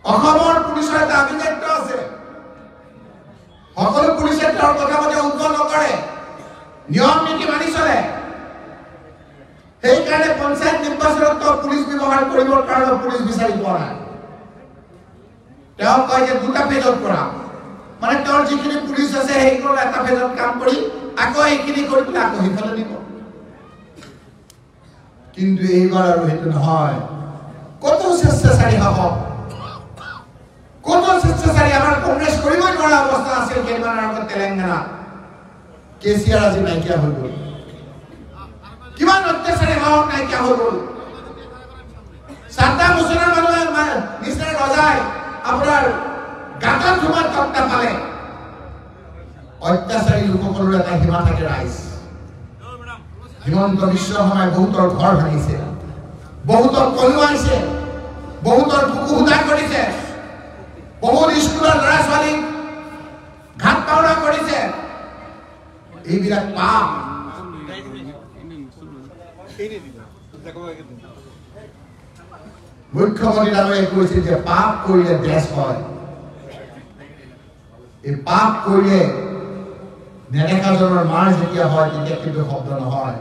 অসমৰ পুলিচৰ এটা আভিজাত্য আছে সকলো পুলিচে তেওঁৰ কথা মতে উদ্ভৱ নকৰে নিয়ম নীতি মানি চলে সেইকাৰণে পঞ্চায়ত নিৰ্বাচনত পুলিচ ব্যৱহাৰ কৰিবৰ কাৰণে পুলিচ বিচাৰি পোৱা নাই তেওঁ কয় যে দুটা পেজত কৰা মানে তেওঁৰ যিখিনি পুলিচ আছে সেইবোৰ এটা পেজত কাম কৰি আকৌ এইখিনি কৰি পেলাই আকৌ সিফালে নিব কিন্তু এইবাৰ আৰু সেইটো নহয় কত স্বেচ্ছাচাৰী হব কত স্বেচ্ছাচাৰী আমাৰ কংগ্ৰেছ কৰিবই নোৱাৰা অৱস্থা আছিল কেইদিনমানৰ আগত তেলেংগানা কেচিআৰ আজি নাইকিয়া হৈ গ'ল কিমান অত্যাচাৰী হওক নাইকিয়া হৈ গ'ল সাতটা মুছলমান মানুহে নিশ্চয় ৰজাই আপোনাৰ গাঁতত সোমাই তপ নাপালে অত্যাচাৰী লোকসকলৰ এটা সীমা থাকে ৰাইজ হিমন্ত বিশ্ব শৰ্মাই বহুতৰ ঘৰ ভাঙিছে বহুতৰ কলোৱাইছে বহুতৰ বুকু হুদা কৰিছে বহুত স্কুলৰ ল'ৰা ছোৱালী ঘাট পাওৰা কৰিছে এইবিলাক পাপ মুখ্যমন্ত্ৰী ডাঙৰীয়াই কৈছে যে পাপ কৰিলে দেশ হয় এই পাপ কৰিলে নেদেখাজনৰ মাৰ যেতিয়া হয় তেতিয়া কিন্তু শব্দ নহয়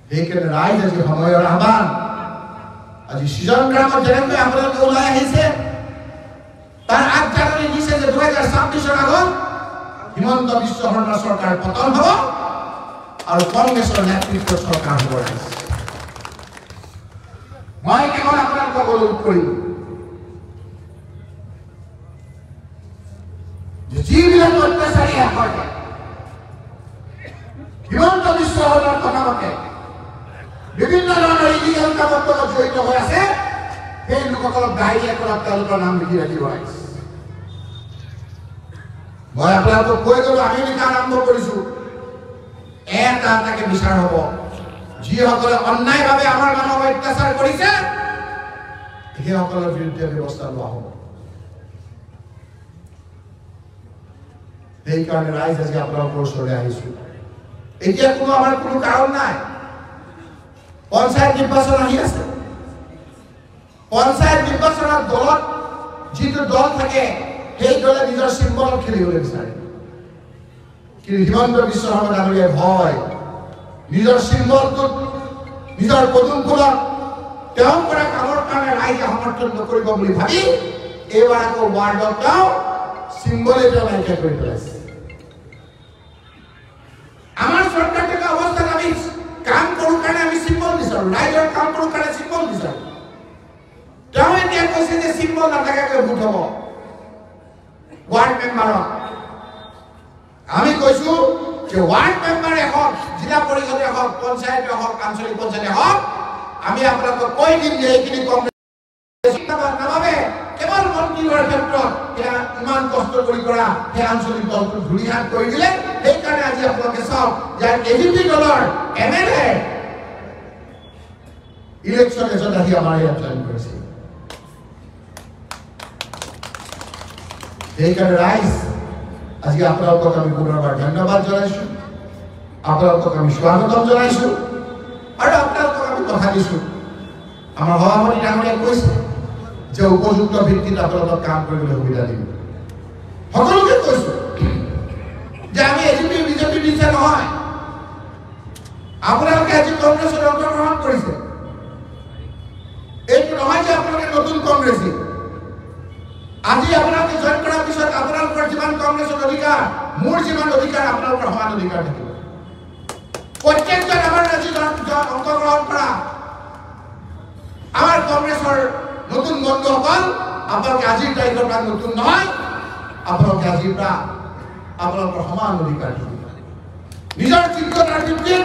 সেইকাৰণে ৰাইজ আজি সময়ৰ আহ্বান আজি সৃজন গ্ৰামত যেনেকৈ আপোনালোকে ওলাই আহিছে তাৰ আগজাননী দিছে যে 2026 আগত হিমন্ত বিশ্ব শৰ্মা চৰকাৰ পতন হ'ব আৰু কংগ্ৰেছৰ নেতৃত্বত চৰকাৰ হ'ব মই কেৱল আপোনালোকক অনুৰোধ কৰিম যে যিবিলাক অত্যাচাৰী হয় হিমন্ত বিশ্ব শৰ্মাৰ কথা মতে বিভিন্ন ধৰণৰ ইলিগেল কামত জড়িত হৈ আছে সেই লোকসকলক ডায়েৰিয়া কৰাত তেওঁলোকৰ নাম লিখি ৰাখিব লাগিছে মই আপোনালোকক কৈ গ'লো আমি লিখা আৰম্ভ কৰিছো এটাকে বিচাৰ হ'ব যিসকলে অন্যায়ভাৱে আমাৰ মানুহক অত্যাচাৰ কৰিছে সেইসকলৰ বিৰুদ্ধে ব্যৱস্থা লোৱা হ'ব সেইকাৰণে ৰাইজ আজি আপোনালোকৰ ওচৰলৈ আহিছো এতিয়া আমাৰ কোনো কাৰণ নাই পঞ্চায়ত নিৰ্বাচন আহি আছে পঞ্চায়ত নিৰ্বাচনত দলত যিটো দল থাকে সেই দলে নিজৰ চিম্বল খেলিবলৈ বিচাৰে কিন্তু হিমন্ত বিশ্ব শৰ্মা ডাঙৰীয়াই ভয় নিজৰ চিম্বলটোত নিজৰ পদুম ফুলত তেওঁ কৰা কামৰ কাৰণে ৰাইজে সমৰ্থন নকৰিব বুলি ভাবি এইবাৰ আকৌ ৱাৰ্ডত তেওঁ চিম্বল এটা নাইকিয়া কৰি পেলাইছে আমাৰ চৰকাৰ থকা অৱস্থাত আমি কাম কৰোঁ কাৰণে আমি চিম্বল বিচাৰোঁ ৰাইজৰ কাম কৰোঁ কাৰণে চিম্বল বিচাৰোঁ তেওঁ এতিয়া কৈছে যে চিম্বল নাথাকাকৈ ভোট হ'ব ৱাৰ্ড মেম্বাৰক আমি কৈছো যে ৱাৰ্ড মেম্বাৰে হওক জিলা পৰিষদে হওক পঞ্চায়তে হওক আঞ্চলিক পঞ্চায়তে হওক আমি আপোনালোকক কৈ দিম যে এইখিনি কংগ্ৰেছ নাভাবে কেৱল মন্ত্ৰী হোৱাৰ ক্ষেত্ৰত ইমান কষ্ট কৰি কৰা সেই আঞ্চলিক দলটো ধূলিহাত কৰি দিলে সেইকাৰণে আজি আপোনালোকে চাওক যে এজিপি দলৰ এমএলএ ইলেকশ্যন এজত আহি আমাৰ ইয়াত জইন কৰিছে সেইকাৰণে ৰাইজ আজি আপোনালোকক আমি পুনৰবাৰ ধন্যবাদ জনাইছো আপোনালোকক আমি স্বাগতম জনাইছো আৰু আপোনালোকক আমি কথা দিছো আমাৰ সভাপতি ডাঙৰীয়াই কৈছে যে উপযুক্ত ভিত্তিত আপোনালোকক কাম কৰিবলৈ সুবিধা দিম সকলোকে কৈছো যে আমি এজিপি বিজেপি দিছে নহয় আপোনালোকে আজি কংগ্ৰেছত অংশগ্ৰহণ কৰিছে এইটো নহয় যে আপোনালোকে নতুন কংগ্ৰেছী আজি আপোনালোকে জইন কৰাৰ পিছত আপোনালোকৰ যিমান কংগ্ৰেছৰ অধিকাৰ মোৰ যিমান অধিকাৰ আপোনালোকৰ সমান অধিকাৰ থাকিব প্ৰত্যেকজন আমাৰ আজি অংশগ্ৰহণ কৰা আমাৰ কংগ্ৰেছৰ নতুন বন্ধুসকল আপোনালোকে আজিৰ তাৰিখৰ পৰা নতুন নহয় আপোনালোকে আজিৰ পৰা আপোনালোকৰ সমান অধিকাৰ থাকিব নিজৰ যোগ্যতাৰ ভিত্তিত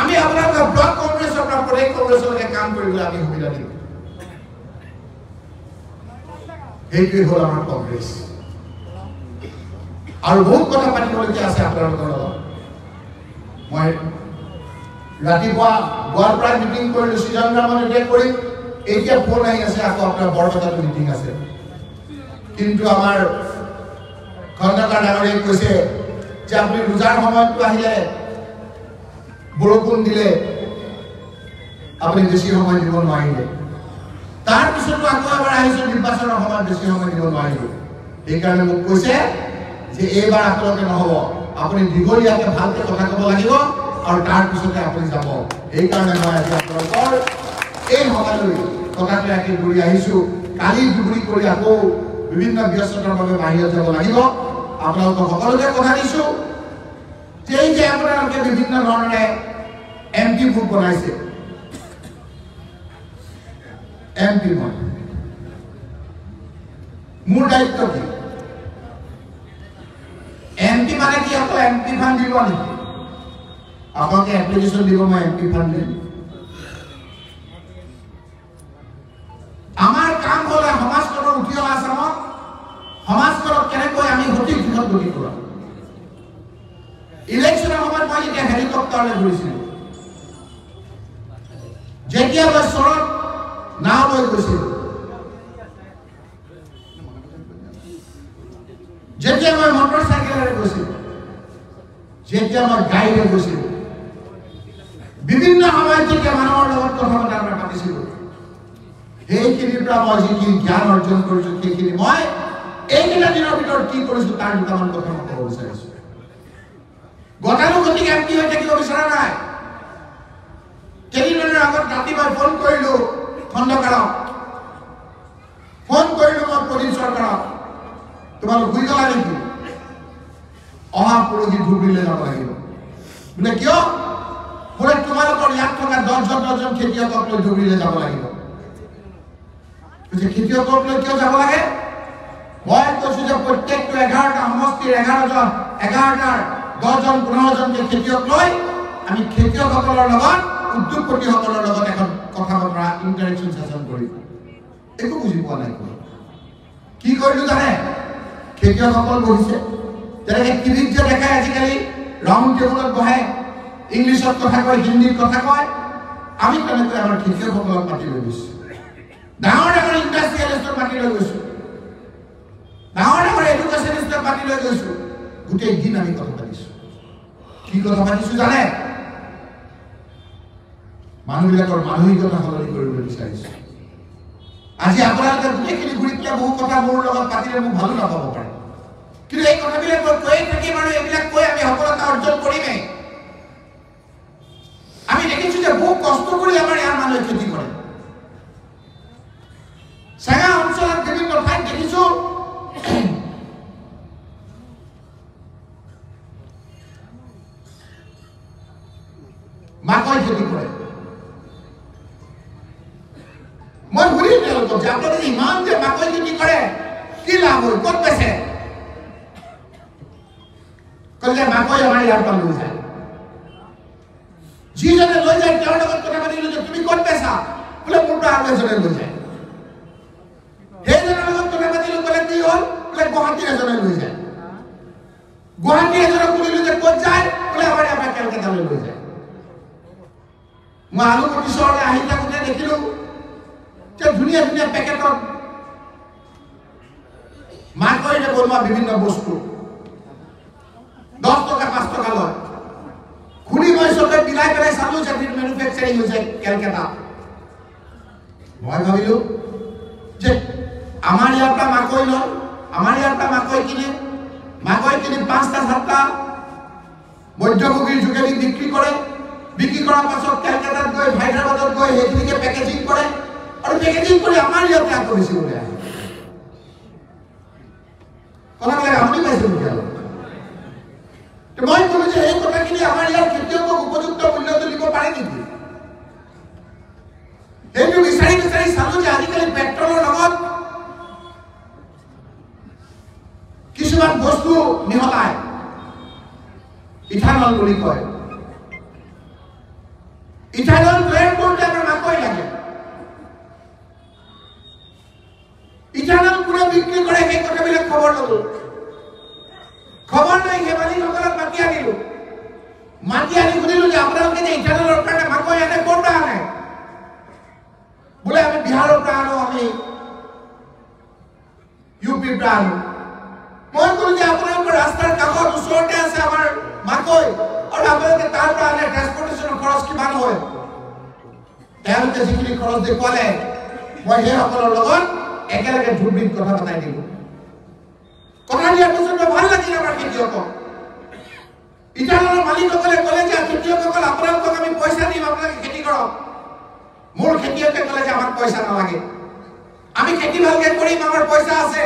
আমি আপোনালোকক ব্লক কংগ্ৰেছৰ পৰা প্ৰদেশ কংগ্ৰেছলৈকে কাম কৰিবলৈ আমি সুবিধা দিম এইটোৱে হ'ল আমাৰ কংগ্ৰেছ আৰু বহুত কথা পাতিবলগীয়া আছে আপোনালোকৰ লগত মই ৰাতিপুৱা গোৱালপাৰাত মিটিং কৰিলোঁ সৃজন গ্ৰামত এতিয়া কৰিম এতিয়া ফোন আহি আছে আকৌ আপোনাৰ বৰপেটাত মিটিং আছে কিন্তু আমাৰ খণ্ডকাৰ ডাঙৰীয়াই কৈছে যে আপুনি ৰোজাৰ সময়তো আহিলে বৰষুণ দিলে আপুনি বেছি সময় দিব নোৱাৰিলে তাৰ পিছতো আকৌ এবাৰ আহিছোঁ নিৰ্বাচনৰ সময়ত বেছি সময় দিব নোৱাৰিলোঁ সেইকাৰণে মোক কৈছে যে এইবাৰ আপোনালোকে নহ'ব আপুনি দীঘলীয়াকৈ ভালকৈ কথা ক'ব লাগিব আৰু তাৰ পিছতে আপুনি যাব সেইকাৰণে মই আজি আপোনালোকৰ এই সভালৈ কথাটো ৰাখি ঘূৰি আহিছোঁ কালি দুগুৰি কৰি আকৌ বিভিন্ন ব্যস্ততাৰ বাবে বাহিৰত যাব লাগিব আপোনালোকক সকলোকে কথা দিছোঁ যে এই যে আপোনালোকে বিভিন্ন ধৰণে MP বুক বনাইছে MP মোৰ দায়িত্ব কি MP মানে কি অকল MP ফাণ্ড দিব নেকি আপোনালোকে এপ্লিকেশ্যন দিব মই MP ফাণ্ড দিম আমাৰ কাম হ'লে সমাজখনৰ উঠি অহা চামত সমাজখনক কেনেকৈ আমি সঠিক দিশত গতি কৰাম ইলেকশ্যনৰ সময়ত মই যেতিয়া হেলিকপ্টাৰলৈ ঘূৰিছিলোঁ যেতিয়া মই চৰত নাও লৈ গৈছিলোঁ যেতিয়া মই মটৰ চাইকেলেৰে গৈছিলোঁ যেতিয়া মই গাড়ীৰে গৈছিলোঁ বিভিন্ন সময়ত যেতিয়া মানুহৰ লগত কথা বতৰা পাতিছিলোঁ সেইখিনিৰ পৰা মই যিখিনি জ্ঞান অৰ্জন কৰিছোঁ সেইখিনি মই এইকেইটা দিনৰ ভিতৰত কি কৰিছোঁ তাৰ দুটামান কথা মই ক'ব বিচাৰিছোঁ গতানুগতিক MP হৈ থাকিব বিচৰা নাই কেইদিনমানৰ আগত ৰাতি মই ফোন কৰিলোঁ খণ্ডকাৰক ফোন কৰিলোঁ মই প্ৰদীপ চৰকাৰক তোমালোক শুই গলা নেকি অহা পৰহি ধুবুৰীলৈ যাব লাগিব বোলে কিয় বোলে তোমালোকৰ ইয়াত থকা 10জন খেতিয়কক লৈ ধুবুৰীলৈ যাব লাগিব খেতিয়কক লৈ কিয় যাব লাগে মই কৈছোঁ যে প্ৰত্যেকটো 11টা সমষ্টিৰ 11টাৰ 10জন 15জনকে খেতিয়ক লৈ আমি খেতিয়কসকলৰ লগত উদ্যোগপতিসকলৰ লগত এখন কথা বতৰা ইণ্টাৰেকশ্যন ছেছন কৰিম একো বুজি পোৱা নাই কি কৰিলোঁ জানে খেতিয়কসকল বহিছে যেনেকৈ টিভিত যে দেখায় আজিকালি ৰাউণ্ড টেবুলত বহে ইংলিছত কথা কয় হিন্দীত কথা কয় আমি তেনেকৈ আমাৰ খেতিয়কসকলক মাতি লৈ গৈছোঁ ডাঙৰ ডাঙৰ ইণ্ডাষ্ট্ৰিয়েলিষ্টক মাতি লৈ গৈছোঁ ডাঙৰ ডাঙৰ এডুকেশ্যনিষ্টক মাতি লৈ গৈছোঁ গোটেই দিন আমি কথা পাতিছোঁ কি কথা পাতিছোঁ জানে মানুহবিলাকৰ মানসিকতা সলনি কৰিবলৈ বিচাৰিছোঁ আজি আপোনালোকে গোটেইখিনি ঘূৰি পেলাই বহু কথা মোৰ লগত পাতিলে মোক ভালো নাপাব পাৰে কিন্তু এই কথাবিলাক মই কৈয়ে থাকিম আৰু এইবিলাক কৈ আমি সফলতা অৰ্জন কৰিমেই আমি দেখিছোঁ যে বহু কষ্ট কৰি আমাৰ ইয়াৰ মানুহে খেতি কৰে চেঙা অঞ্চলত বিভিন্ন ঠাইত দেখিছোঁ মাকৈ খেতি কৰে মই সুধিম তেওঁলোকক যে আপোনালোকে ইমান যে মাকৈ খেতি কৰে কি লাভ হ'ল ক'ত বেচে ক'লে মাকৈ আমাৰ ইয়াৰ পৰা লৈ যায় যিজনে লৈ যায় তেওঁৰ লগত কথা পাতিলোঁ যে তুমি ক'ত বেচা বোলে মোৰ পৰা আৰু এজনে লৈ যায় সেইজনৰ লগত কথা পাতিলোঁ ক'লে কি হ'ল বোলে গুৱাহাটীৰ এজনে লৈ যায় গুৱাহাটীৰ এজনক সুধিলোঁ যে ক'ত যায় বোলে আমাৰ ইয়াৰ পৰা কেলকাতালৈ লৈ যায় মই আলুগুটি চহৰলৈ আহি থাকোঁতে দেখিলোঁ যে ধুনীয়া ধুনীয়া পেকেটত মাকৈৰে বনোৱা বিভিন্ন বস্তু 10 টকা 5 টকা লয় খুলি মই চবে বিলাই পেলাই চালোঁ যে মেনুফেকচাৰিং হৈছে কেলকাতা মই ভাবিলোঁ যে আমাৰ ইয়াৰ পৰা মাকৈ লয় আমাৰ ইয়াৰ পৰা মাকৈ কিনে 5টা 7টা মধ্যভোগীৰ যোগেদি বিক্ৰী কৰাৰ পাছত কেলকাতাত গৈ হায়দৰাবাদত গৈ সেইখিনিকে পেকেজিং কৰে আৰু পেকেজিং কৰি আমাৰ ইয়াতে আকৌ বেচিবলৈ আহে কথাবিলাক আপুনি পাইছে নেকি মই ক'লোঁ যে এই কথাখিনি আমাৰ ইয়াৰ খেতিয়কক উপযুক্ত মূল্যটো দিব পাৰে নেকি সেইটো বিচাৰি চালোঁ যে আজিকালি পেট্ৰলৰ লগত কিছুমান বস্তু মিহলায় ইথানল বুলি কয় ইথানল তৈয়াৰ কৰোঁতে আমাৰ মাকৈ লাগে ইথানল কোনে বিক্ৰী কৰে সেই কথাবিলাক খবৰ ল'লোঁ খবৰ লৈ হেমালীসকলক মাতি আনিলোঁ মাতি আনি সুধিলোঁ যে আপোনালোকে যে ইথানলৰ কাৰণে মাকৈ আনে ক'ৰ পৰা আনে বোলে আমি বিহাৰৰ পৰা আনো আমি ইউপিৰ পৰা আনো মই ক'লোঁ যে আপোনালোকৰ ৰাস্তাৰ কাষত ওচৰতে আছে আমাৰ মাকৈ আৰু আপোনালোকে তাৰ পৰা আনে ট্ৰান্সপৰ্টেশ্যনৰ খৰচ কিমান হয় তেওঁলোকে যিখিনি খৰচ দেখুৱালে মই সেইসকলৰ লগত একেলগে ধূপবিন কথা বনাই দিলো কথা দিয়াৰ পিছত ভাল লাগিল আমাৰ খেতিয়কক ইটাৰৰ মালিকসকলে ক'লে যে খেতিয়কসকল আপোনালোকক আমি পইচা দিম আপোনালোকে খেতি কৰক মোৰ খেতিয়কে ক'লে যে আমাক পইচা নালাগে আমি খেতি ভালকে কৰিম আমাৰ পইচা আছে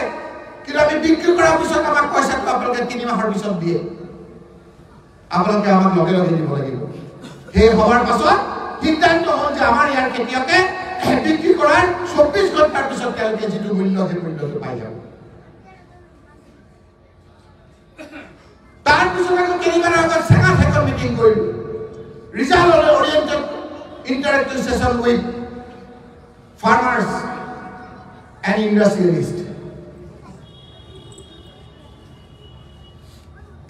কিন্তু আমি বিক্ৰী কৰাৰ পিছত আমাক পইচাটো আপোনালোকে 3 মাহৰ পিছত দিয়ে আপোনালোকে আমাক লগে লগে দিব লাগিব সেই হবাৰ পাছত সিদ্ধান্ত হ'ল যে আমাৰ ইয়াৰ খেতিয়কে বিক্ৰী কৰাৰ 24 ঘণ্টাৰ পিছত তেওঁলোকে যিটো মূল্য সেই মূল্যটো পাই যাব তাৰ পিছত আকৌ কেইদিনমানৰ আগত চেঙা ঠেকৰ মিটিং কৰিলো result oriented interactive session with farmers and industrialists.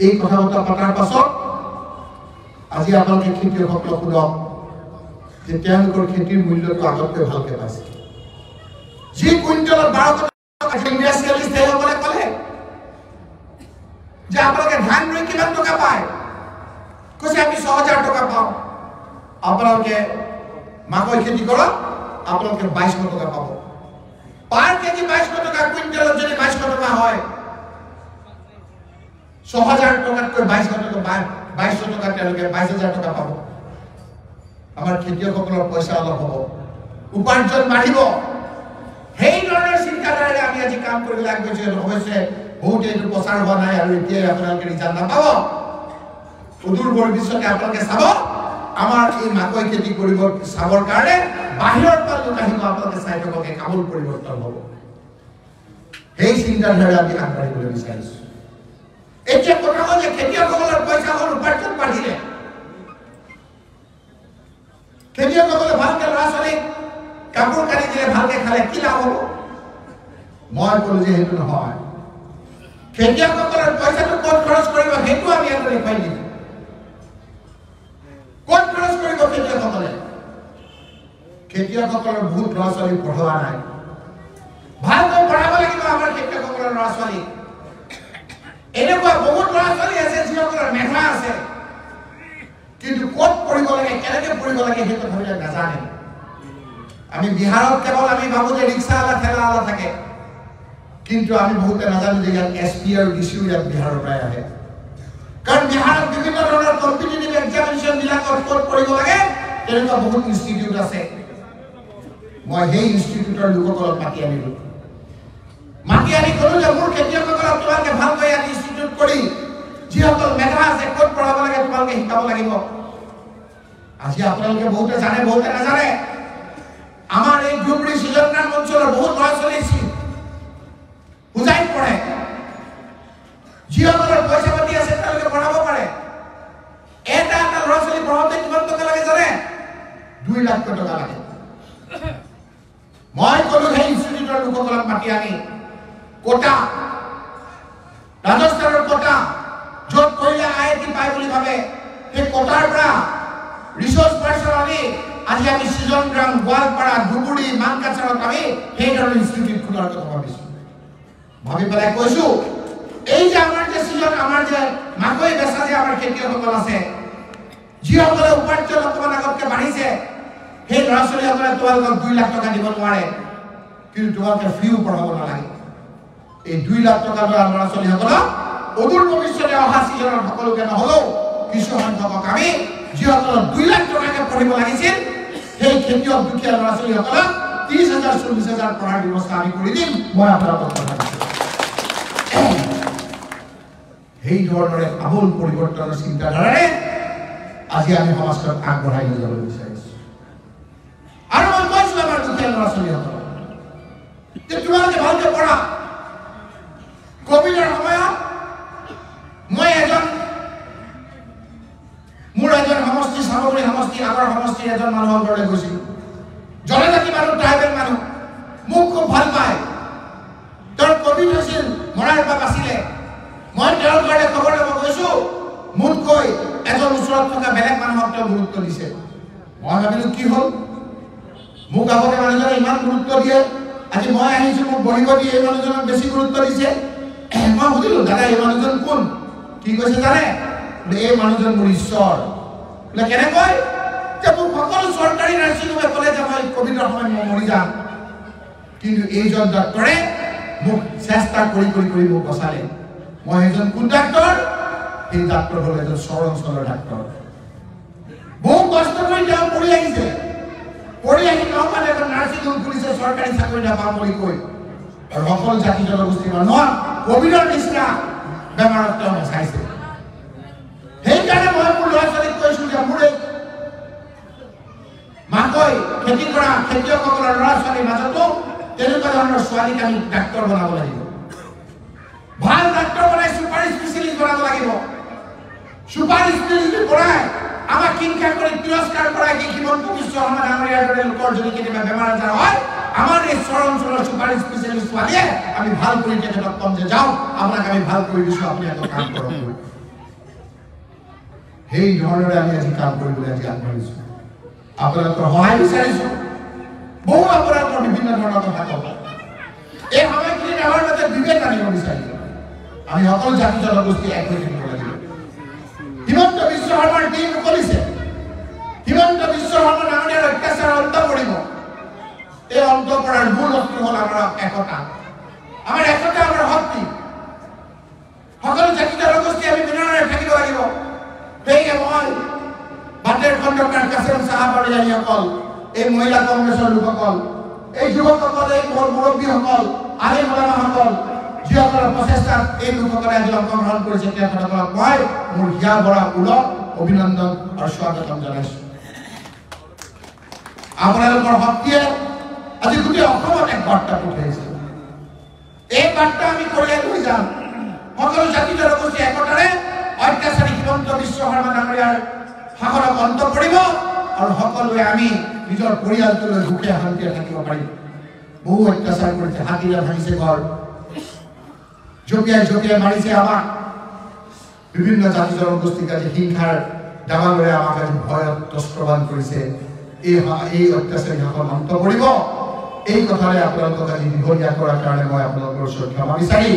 এই কথা বতৰা পতাৰ পাছত আজি আপোনালোকে খেতিয়কসকলক সোধক যে তেওঁলোকৰ খেতিৰ মূল্যটো আগতকৈ ভালকে পাইছে যি কুইণ্টলত 12 টকা ইণ্ডাষ্ট্ৰিয়েলিষ্ট সকলে ক'লে যে আপোনালোকে ধান ৰুই কিমান টকা পায় কৈছে আমি 6000 টকা পাওঁ আপোনালোকে মাকৈ খেতি কৰক আপোনালোকে 2200 টকা পাব পাৰ কেজি 2200 টকা কুইণ্টলত যদি 2200 টকা হয় 6000 টকাতকৈ 2200 টকা 2200 টকা তেওঁলোকে 22000 টকা পাব আমাৰ খেতিয়কসকলৰ পইচা অলপ হ'ব উপাৰ্জন বাঢ়িব সেই ধৰণৰ চিন্তাধাৰাৰে আমি আজি কাম কৰিব লাগিছে হৈছে বহুত এইটো প্ৰচাৰ হোৱা নাই আৰু এতিয়া আপোনালোকে ৰিজাল্ট নাপাব উদূৰ ভৱিষ্যতে আপোনালোকে চাব আমাৰ এই মাকৈ খেতি কৰিব চাবৰ কাৰণে বাহিৰৰ পৰা লোক আহিব আপোনালোকে চাই থাককে কামল পৰিৱৰ্তন হ'ব সেই চিন্তাধাৰা আমি আগবাঢ়িবলৈ বিচাৰিছো এতিয়া কথা হ'ল যে খেতিয়কসকলৰ পইচা হ'ল উপাৰ্জন বাঢ়িলে খেতিয়কসকলে ভালকে ল'ৰা ছোৱালীক কাপোৰ কানি দিলে ভালকে খালে কি লাভ হ'ব মই ক'লো যে সেইটো নহয় খেতিয়কসকলৰ পইচাটো ক'ত খৰচ কৰিব সেইটো আমি ইয়াতে দেখুৱাই দিম ক'ত খৰচ কৰিব খেতিয়কসকলে খেতিয়কসকলৰ বহুত ল'ৰা ছোৱালী পঢ়োৱা নাই ভালকৈ পঢ়াব লাগিব আমাৰ খেতিয়কসকলৰ ল'ৰা ছোৱালী এনেকুৱা বহুত ল'ৰা ছোৱালী আছে যিসকলৰ মেধা আছে কিন্তু ক'ত পঢ়িব লাগে কেনেকৈ পঢ়িব লাগে সেই কথাবিলাক নাজানে আমি বিহাৰত কেৱল আমি ভাবো যে ৰিক্সাৱালা ঠেলাৱালা থাকে কিন্তু আমি বহুতে নাজানো যে ইয়াত এছপি আৰু ডিচিও ইয়াত বিহাৰৰ পৰাই আহে কাৰণ বিহাৰত বিভিন্ন ধৰণৰ কম্পিটিটিভ এক্সামিনেশ্যন বিলাকত ক'ত পঢ়িব লাগে তেনেকুৱা বহুত ইনষ্টিটিউট আছে মই সেই ইনষ্টিটিউটৰ লোকসকলক মাতি আনিলো মাতি আনি ক'লো যে মোৰ খেতিয়কসকলক তোমালোকে ভালকৈ ইয়াত ইনষ্টিটিউট কৰি যিসকল মেধা আছে ক'ত পঢ়াব লাগে তোমালোকে শিকাব লাগিব আজি আপোনালোকে বহুতে জানে বহুতে নাজানে আমাৰ এই ধুবুৰী সিজনগ্ৰাম অঞ্চলৰ বহুত ল'ৰা ছোৱালী বুজাই পঢ়ে যিসকলৰ পইচা পাতি আছে তেওঁলোকে পঢ়াব পাৰে এটা ল'ৰা ছোৱালী পঢ়াওঁতে কিমান টকা লাগে জানে 2 লাখ টকা লাগে মই ক'লো সেই ইনষ্টিটিউটৰ লোকসকলক মাতি আনি কোটা ৰাজস্থানৰ কোটা য'ত কৰিলে IIT পায় বুলি ভাবে সেই কোটাৰ পৰা ৰিচোৰ্চ পাৰ্চন আনি আজি আমি সিজনগ্ৰাম গোৱালপাৰা ধুবুৰী মানকাছাৰত আমি সেই ধৰণৰ ইনষ্টিটিউট খোলাৰ কথা ভাবিছো ভাবি পেলাই কৈছো এই যে আমাৰ যে সিজন আমাৰ যে মাকৈ বেচা যে আমাৰ খেতিয়কসকল আছে যিসকলে উপাৰ্জন অকমান আগতকে বাঢ়িছে সেই ল'ৰা ছোৱালীসকলে তোমালোকক 2 লাখ টকা দিব নোৱাৰে কিন্তু তোমালোকে ফ্ৰীও পঢ়াব নালাগে এই 2 লাখ টকা ল'ৰা ছোৱালীসকলক অদূৰ ভৱিষ্যতে অহা সিজনত সকলোকে নহ'লেও কিছু সংখ্যকক আমি যিসকলক 2 লাখ টকাকে পঢ়িব লাগিছিল সেই খেতিয়ক দুখীয়া ল'ৰা ছোৱালীসকলক 30,000 40,000 পঢ়াৰ ব্যৱস্থা আমি কৰি দিম মই আপোনালোকক কথা দিছোঁ সেই ধৰণৰে আমূল পৰিৱৰ্তনৰ চিন্তাধাৰাৰে আজি আমি সমাজক আগবঢ়াই লৈ যাবলৈ বিচাৰিছো আৰু মই কৈছো আমাৰ দুখীয়া ল'ৰা ছোৱালীসকলক যে তোমালোকে ভালকে পঢ়া কোভিডৰ সময়ত মই মোৰ এজন সমষ্টি সামগ্ৰী সমষ্টি আগৰ সমষ্টিৰ এজন মানুহৰ ঘৰলৈ গৈছিলো জনজাতি মানুহ ট্ৰাইবেল মানুহ মোক খুব ভাল পায় তেওঁৰ কোভিড হৈছিল মৰাৰ পৰা বাচিলে মই তেওঁৰ ঘৰলৈ খবৰ ল'ব গৈছো মোতকৈ এজন ওচৰত থকা বেলেগ মানুহক তেওঁ গুৰুত্ব দিছে মই ভাবিলো কি হ'ল মোক আগতে মানুহজনে ইমান গুৰুত্ব দিয়ে আজি মই আহিছো মোক বহিব দিয়ে এই মানুহজনক বেছি গুৰুত্ব দিছে মই সুধিলো দাদা এই মানুহজন কোন কি কৈছে জানে এই মানুহজন মোৰ ঈশ্বৰ বোলে কেনেকৈ যে মোক সকলো চৰকাৰী নাৰ্ছিং হোমে ক'লে যে মই কোভিডৰ সময়ত মই মৰি যাম কিন্তু এইজন ডাক্তৰে মোক চেষ্টা কৰি মোক বচালে মই এজন কোন ডাক্তৰ এই ডাক্তৰ হ'ল এজন চৰ অঞ্চলৰ ডাক্তৰ বহু কষ্ট কৰি তেওঁ পঢ়ি আহিছে পঢ়ি আহি মানে এখন নাৰ্ছিং হোম খুলিছে চৰকাৰী চাকৰি নাপাম বুলি কৈ আৰু সকলো জাতি জনগোষ্ঠীৰ মানুহক কোভিডৰ নিচিনা বেমাৰত তেওঁ বচাইছে সেইকাৰণে মই মোৰ ল'ৰা ছোৱালীক কৈছোঁ যে মোৰ এই মাকৈ খেতি কৰা খেতিয়কসকলৰ ল'ৰা ছোৱালীৰ মাজতো তেনেকুৱা ধৰণৰ ছোৱালীক আমি ডাক্তৰ বনাব লাগিব ভাল ডাক্তৰ বনাই ছুপাৰ স্পেচিয়েলিষ্ট বনাব লাগিব ছুপাৰ স্পেচিয়েলিষ্ট বনাই আমাক শিক্ষা কৰি তিৰস্কাৰ কৰাই কি হিমন্ত বিশ্ব শৰ্মা ডাঙৰীয়াৰ দৰে লোকৰ যদি কেতিয়াবা বেমাৰ আজাৰ হয় আমাৰ এই চৰ অঞ্চলৰ ছুপাৰ স্পেচিয়েলিষ্ট ছোৱালীয়ে আমি ভাল কৰি তেখেতক কম যে যাওঁ আপোনাক আমি ভাল কৰি দিছোঁ আপুনি এটা কাম কৰক সেই ধৰণেৰে আমি আজি কাম কৰিবলৈ আজি আগবাঢ়িছোঁ আপোনালোকৰ সহায় বিচাৰিছোঁ বহু আপোনালোকৰ বিভিন্ন ধৰণৰ কথা ক'ব এই সময়খিনিত আমাৰ মাজত বিবেক আনিব বিচাৰিছোঁ আমি সকলো জাতি জনগোষ্ঠী এক হৈ থাকিব লাগিব হিমন্ত বিশ্ব শৰ্মাৰ টিম মুকলিছে হিমন্ত বিশ্ব শৰ্মা ডাঙৰীয়াৰ অত্যাচাৰ অন্ত কৰিব এই অন্ত কৰাৰ মূল বস্তু হ'ল আমাৰ একতা আমাৰ শক্তি সকলো জাতি জনগোষ্ঠী আমি মিলনেৰে থাকিব লাগিব সেয়ে মই বাটেৰ খণ্ডকাৰ কাছেম চাহাব আৰু জানিসকল এই মহিলা কংগ্ৰেছৰ লোকসকল এই যুৱকসকল এই মুৰব্বীসকল আলি মোলামাসকল যিসকলৰ প্ৰচেষ্টাত এই লোকসকলে আজি অংশগ্ৰহণ কৰিছে তেখেতসকলক মই মোৰ হিয়া ভৰা ওলগ অভিনন্দন আৰু স্বাগতম জনাইছোঁ আপোনালোকৰ শক্তিয়ে আজি গোটেই অসমত এক বাৰ্তা পঠিয়াইছে এই বাৰ্তা আমি কঢ়িয়াই লৈ যাম সকলো জাতি জনগোষ্ঠী একতাৰে অত্যাচাৰী হিমন্ত বিশ্ব শৰ্মা ডাঙৰীয়াৰ শাসনক অন্ত কৰিব আৰু সকলোৱে আমি নিজৰ পৰিয়ালটোলৈ সুখে শান্তিৰে থাকিব পাৰিম বহু অত্যাচাৰ কৰিছে হাতীৰে ভাঙিছে ঘৰ জপিয়াই মাৰিছে আমাক বিভিন্ন জাতি জনগোষ্ঠীক আজি হিংসাৰ দাবানৰে আমাক আজি ভয়ত তস্ত্ৰবান কৰিছে এই অত্যাচাৰী শাসন অন্ত কৰিব এই কথাৰে আপোনালোকক আজি দীঘলীয়া কৰাৰ কাৰণে মই আপোনালোকৰ ওচৰত ক্ষমা বিচাৰি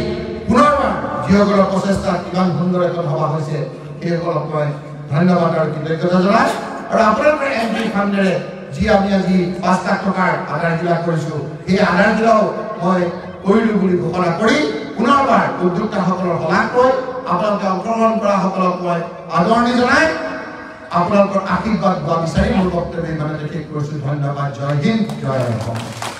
পুনৰবাৰ যিসকলৰ প্ৰচেষ্টাত ইমান সুন্দৰ এখন সভা হৈছে সেইসকলক মই ধন্যবাদ আৰু কৃতজ্ঞতা জনাই আৰু আপোনালোকৰ এমপি ফাণ্ডেৰে যি আমি আজি 5 লাখ টকাৰ আধাৰ জিলা কৰিছোঁ সেই আধাৰ জিলাও মই কৰিলোঁ বুলি ঘোষণা কৰি পুনৰবাৰ উদ্যোক্তাসকলৰ শলাগ লৈ আপোনালোকে অংশগ্ৰহণ কৰা সকলক মই আদৰণি জনাই আপোনালোকৰ আশীৰ্বাদ লোৱা বিচাৰি মোৰ বক্তব্য ইমানতে শেষ কৰিছোঁ ধন্যবাদ জয় হিন্দ জয় অসম